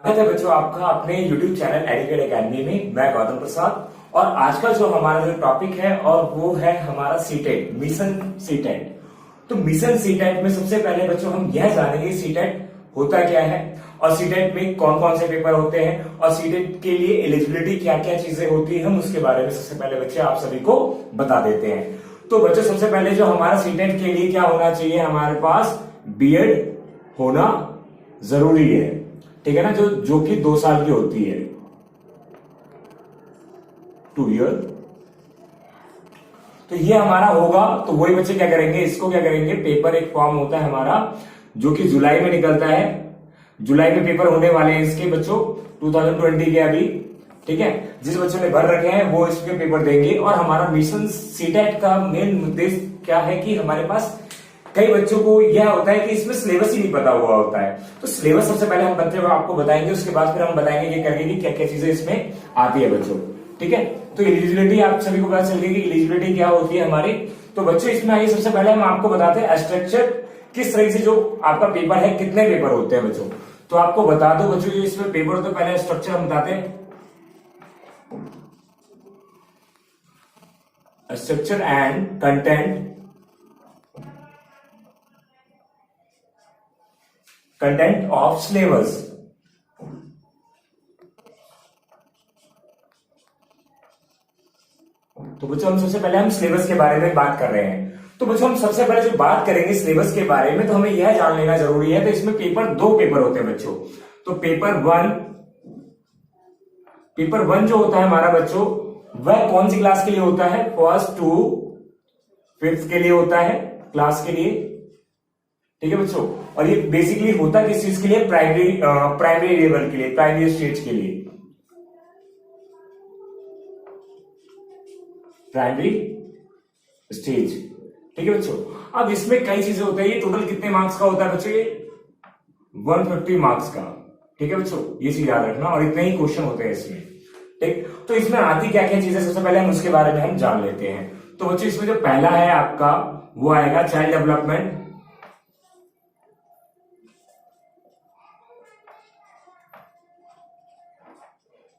स्वागत है बच्चों आपका अपने YouTube चैनल एडुकेट एकेडमी में। मैं गौतम प्रसाद और आज का जो हमारा जो टॉपिक है और वो है हमारा सीटेट, मिशन सीटेट। तो मिशन सीटेट में सबसे पहले बच्चों हम यह जानेंगे सीटेट होता क्या है और सीटेट में कौन कौन से पेपर होते हैं और सीटेट के लिए एलिजिबिलिटी क्या क्या चीजें होती है, हम उसके बारे में सबसे पहले बच्चे आप सभी को बता देते हैं। तो बच्चों सबसे पहले जो हमारा सीटेट के लिए क्या होना चाहिए, हमारे पास बीएड होना जरूरी है, ठीक है ना, जो कि 2 साल की होती है, 2 ईयर। तो ये हमारा होगा। तो वही बच्चे क्या करेंगे, इसको क्या करेंगे, पेपर एक फॉर्म होता है हमारा जो कि जुलाई में निकलता है। जुलाई में पेपर होने वाले हैं इसके बच्चों 2020 के अभी, ठीक है। जिस बच्चों ने भर रखे हैं वो इसके पेपर देंगे। और हमारा मिशन सीटेट का मेन उद्देश्य क्या है कि हमारे पास कई बच्चों को यह होता है कि इसमें सिलेबस ही नहीं पता हुआ होता है। तो सिलेबस सबसे पहले हम बच्चे आपको बताएंगे, उसके बाद फिर हम बताएंगे कि करके कि क्या क्या चीजें इसमें आती है बच्चों, ठीक है। तो एलिजिबिलिटी आप सभी को पता चल गई कि एलिजिबिलिटी क्या होती है हमारी। तो बच्चों इसमें आइए सबसे पहले हम आपको बताते हैं स्ट्रक्चर किस तरह से जो आपका पेपर है, कितने पेपर होते हैं बच्चों। तो आपको बता दो बच्चों जो इसमें पेपर होते हैं, पहले स्ट्रक्चर हम बताते हैं। Structure and content of syllabus. तो बच्चों हम सबसे पहले हम सिलेबस के बारे में बात कर रहे हैं। तो बच्चों हम सबसे पहले जो बात करेंगे सिलेबस के बारे में, तो हमें यह जान लेना जरूरी है। तो इसमें दो पेपर होते हैं बच्चों। तो पेपर वन जो होता है हमारा बच्चों, वह कौन सी क्लास के लिए होता है, 1st to 5th के लिए होता है, क्लास के लिए, ठीक है बच्चों। और ये बेसिकली होता है किस चीज के लिए, प्राइमरी लेवल के लिए, प्राइमरी स्टेज के लिए, प्राइमरी स्टेज, ठीक है बच्चों। अब इसमें कई चीजें होती है। ये टोटल कितने मार्क्स का होता है बच्चों, ये 150 मार्क्स का, ठीक है बच्चों, ये चीज याद रखना। और इतने ही क्वेश्चन होते हैं इसमें, ठीक। तो इसमें आती क्या क्या चीजें, सबसे पहले हम उसके बारे में हम जान लेते हैं। तो बच्चों इसमें जो पहला है आपका वो आएगा चाइल्ड डेवलपमेंट।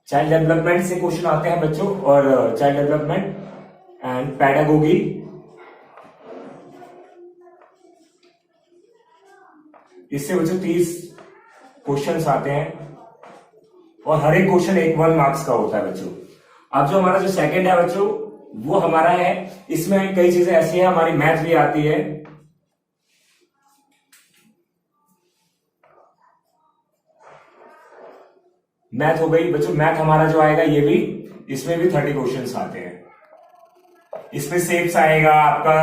चाइल्ड डेवलपमेंट से क्वेश्चन आते हैं बच्चों, और चाइल्ड डेवलपमेंट एंड पैडागोगी, इससे बच्चों 30 क्वेश्चंस आते हैं और हर एक क्वेश्चन 1 मार्क्स का होता है बच्चों। अब जो हमारा जो सेकंड है बच्चों वो हमारा है, इसमें कई चीजें ऐसी है, हमारी मैथ भी आती है, मैथ हो गई बच्चों। मैथ हमारा जो आएगा ये भी, इसमें भी 30 क्वेश्चंस आते हैं। इसमें शेप्स आएगा आपका,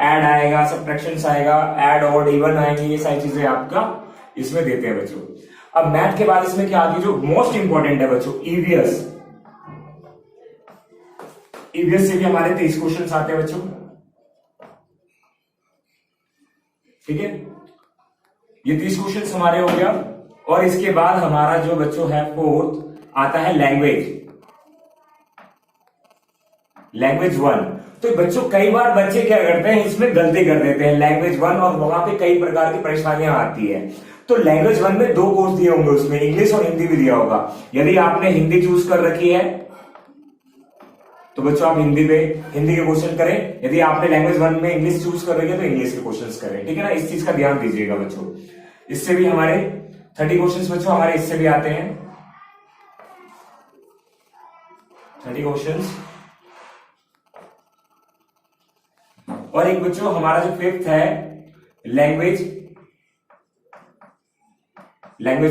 ऐड आएगा, सब्ट्रैक्शंस आएगा, ऐड और इवन आएंगे, ये सारी चीजें आपका इसमें देते हैं बच्चों। अब मैथ के बाद इसमें क्या आती है, जो मोस्ट इंपॉर्टेंट है बच्चों, ईवीएस। ईवीएस से भी हमारे 30 क्वेश्चंस आते हैं बच्चों, ठीक है। ये 30 क्वेश्चंस हमारे हो गया। और इसके बाद हमारा जो बच्चों है फोर्थ आता है लैंग्वेज 1। तो बच्चों कई बार बच्चे क्या करते हैं, इसमें गलती कर देते हैं लैंग्वेज 1, और वहां पे कई प्रकार की परेशानियां आती है। तो लैंग्वेज 1 में 2 कोर्स दिए होंगे, उसमें इंग्लिश और हिंदी भी दिया होगा। यदि आपने हिंदी चूज कर रखी है तो बच्चों आप हिंदी के क्वेश्चन करें। यदि आपने लैंग्वेज 1 में इंग्लिश चूज कर रखी है तो इंग्लिश के क्वेश्चन करें, ठीक है ना। इस चीज का ध्यान दीजिएगा बच्चों। इससे भी हमारे 30 क्वेश्चंस बच्चों हमारे इससे भी आते हैं, 30 क्वेश्चंस। और एक बच्चों हमारा जो 5th है लैंग्वेज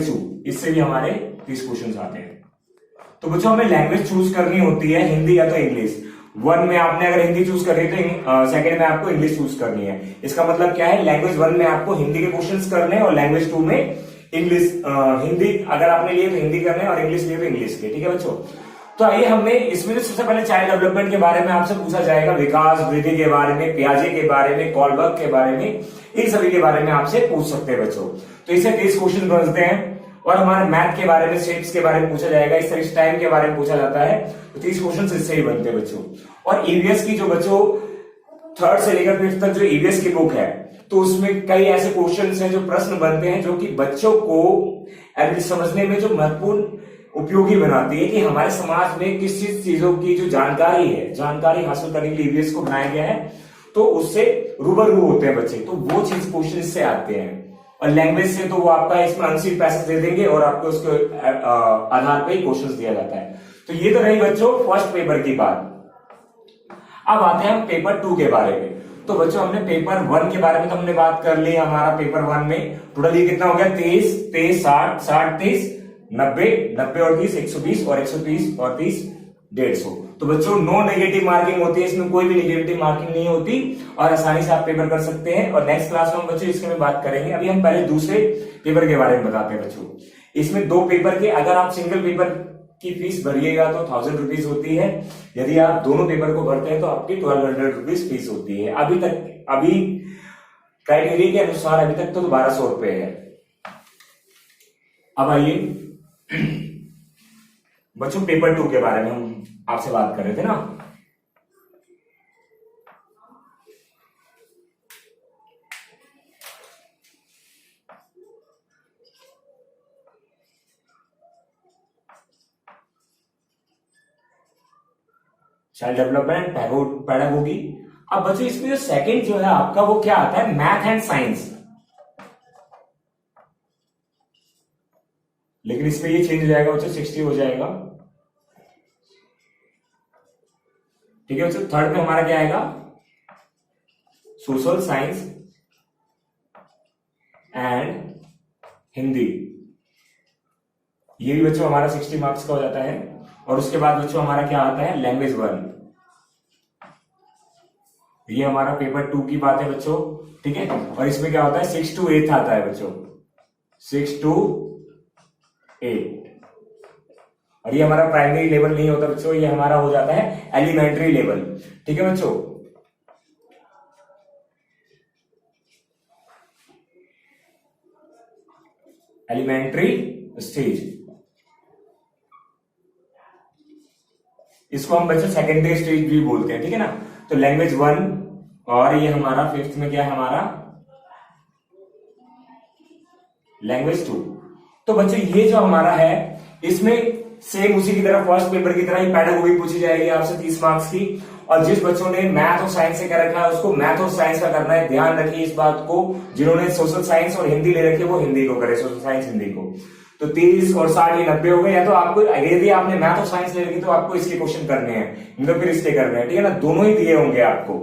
2, इससे भी हमारे 30 क्वेश्चंस आते हैं। तो बच्चों हमें लैंग्वेज चूज करनी होती है, हिंदी या तो इंग्लिश। 1 में आपने अगर हिंदी चूज कर रही है तो सेकंड में आपको इंग्लिश चूज करनी है। इसका मतलब क्या है, लैंग्वेज 1 में आपको हिंदी के क्वेश्चंस करने और लैंग्वेज 2 में इंग्लिश, हिंदी अगर आपने लिए तो हिंदी करने और इंग्लिश लिए तो इंग्लिश के, ठीक है बच्चों। तो आइए हमने इसमें सबसे पहले चाइल्ड डेवलपमेंट के बारे में आपसे पूछा जाएगा, विकास वृद्धि के बारे में, पियाजे के बारे में, कॉलबर्ग के बारे में, इन सभी के बारे में आपसे पूछ सकते हैं बच्चों। तो इससे 30 क्वेश्चन बनते हैं। और हमारे मैथ के बारे में, शेप्स के बारे में पूछा जाएगा, इस तरह टाइम के बारे में पूछा जाता है। तो 30 क्वेश्चन इससे ही बनते हैं बच्चों। और ईवीएस की जो बच्चों 3rd से लेकर 5th तक जो ईवीएस की बुक है, तो उसमें कई ऐसे क्वेश्चंस हैं, जो प्रश्न बनते हैं, जो कि बच्चों को समझने में जो महत्वपूर्ण उपयोगी बनाती है कि हमारे समाज में किस किस चीजों की जो जानकारी है, जानकारी हासिल करने के लिए ईवीएस को बनाया गया है, तो उससे रूबरू होते हैं बच्चे। तो वो चीज क्वेश्चन से आते हैं। और लैंग्वेज से तो वो आपका इसमें अनसीन पैसेज दे देंगे और आपको उसके आधार पर ही क्वेश्चन दिया जाता है। तो ये तो रही बच्चों फर्स्ट पेपर की बात। अब आते हैं हम पेपर 2 के बारे में। तो बच्चों हमने पेपर 1 के बारे में तो हमने बात कर ली। हमारा पेपर 1 में टोटल ये कितना हो गया, 23, 60, 30, 90, 90 और 30, 120 और 130 और 30, 150। तो बच्चों नो नेगेटिव मार्किंग होती है, इसमें कोई भी नेगेटिव मार्किंग नहीं होती और आसानी से आप पेपर कर सकते हैं। और नेक्स्ट क्लास में हम बच्चों इसके में बात करेंगे। अभी हम पहले दूसरे पेपर के बारे में बताते हैं बच्चों। इसमें 2 पेपर के, अगर आप सिंगल पेपर की फीस भरिएगा तो 1000 रुपीज होती है। यदि आप दोनों पेपर को भरते हैं तो आपकी 1200 रुपीज फीस होती है। अभी क्राइटेरिया के अनुसार अभी तक तो 1200 रुपए है। अब आइए बच्चों पेपर 2 के बारे में हम आपसे बात कर रहे थे ना। Child development, pedagogy. अब बच्चों इसमें जो सेकंड जो है आपका वो क्या आता है, मैथ एंड साइंस। लेकिन इसमें ये चेंज हो जाएगा बच्चों, 60 हो जाएगा। ठीक है बच्चों। थर्ड में हमारा क्या आएगा, सोशल साइंस एंड हिंदी। ये भी बच्चों हमारा 60 मार्क्स का हो जाता है। और उसके बाद बच्चों हमारा क्या आता है, लैंग्वेज 1। ये हमारा पेपर 2 की बात है बच्चों। ठीक है। और इसमें क्या होता है, 6 to 8 आता है बच्चों, 6 to 8। और ये हमारा प्राइमरी लेवल नहीं होता बच्चों, ये हमारा हो जाता है एलिमेंट्री लेवल। ठीक है बच्चों। एलिमेंट्री स्टेज, इसको हम बच्चों सेकेंडरी स्टेज भी बोलते हैं। ठीक है ना। तो लैंग्वेज 1 और ये हमारा 5th में क्या है, हमारा लैंग्वेज 2। तो बच्चों ये जो हमारा है, इसमें सेम उसी की तरह फर्स्ट पेपर की तरह ही पैडागोगी पूछी जाएगी आपसे 30 मार्क्स की। और जिस बच्चों ने मैथ और साइंस से कर रखा है उसको मैथ और साइंस का करना है। ध्यान रखिए इस बात को, जिन्होंने सोशल साइंस और हिंदी ले रखी है वो हिंदी को करे, सोशल साइंस हिंदी को। तो 30 और 60 90 हो गए। या तो आपको, यदि आपने मैथ और साइंस ले रखी तो आपको इसके क्वेश्चन करने हैं, मतलब फिर इसके करने हैं। ठीक है ना, दोनों ही दिए होंगे आपको।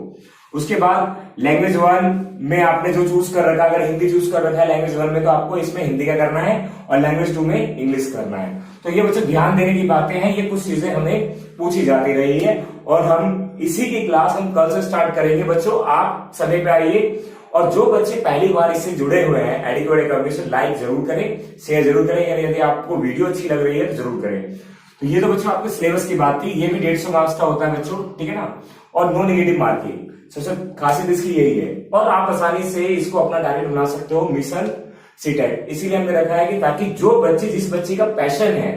उसके बाद लैंग्वेज 1 में आपने जो चूज कर रखा, अगर हिंदी चूज कर रखा है लैंग्वेज 1 में, तो आपको इसमें हिंदी का करना है और लैंग्वेज 2 में इंग्लिश करना है। तो ये बच्चों ध्यान देने की बातें हैं, ये कुछ चीजें हमें पूछी जाती रही है। और हम इसी की क्लास हम कल से स्टार्ट करेंगे बच्चों। आप समय पे आइए। और जो बच्चे पहली बार इससे जुड़े हुए हैं एडुकेट अकेडमी से, लाइक जरूर करें, शेयर जरूर करें। यदि आपको वीडियो अच्छी लग रही है तो जरूर करें। तो ये तो बच्चों आपके सिलेबस की बात थी। ये भी 150 मार्क्स का होता है बच्चों। ठीक है ना। और नो नेगेटिव मार्किंग, सबसे खासियत इसकी यही है। और आप आसानी से इसको अपना टारगेट बना सकते हो, मिशन सीटेट। इसीलिए हमने रखा है कि ताकि जो बच्चे, जिस बच्चे का पैशन है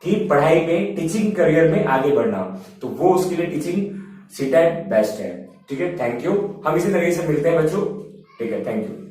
कि पढ़ाई में, टीचिंग करियर में आगे बढ़ना, तो वो उसके लिए टीचिंग सीटेट बेस्ट है। ठीक है। Thank you. हम इसी तरीके से मिलते हैं बच्चों। ठीक है। Thank you.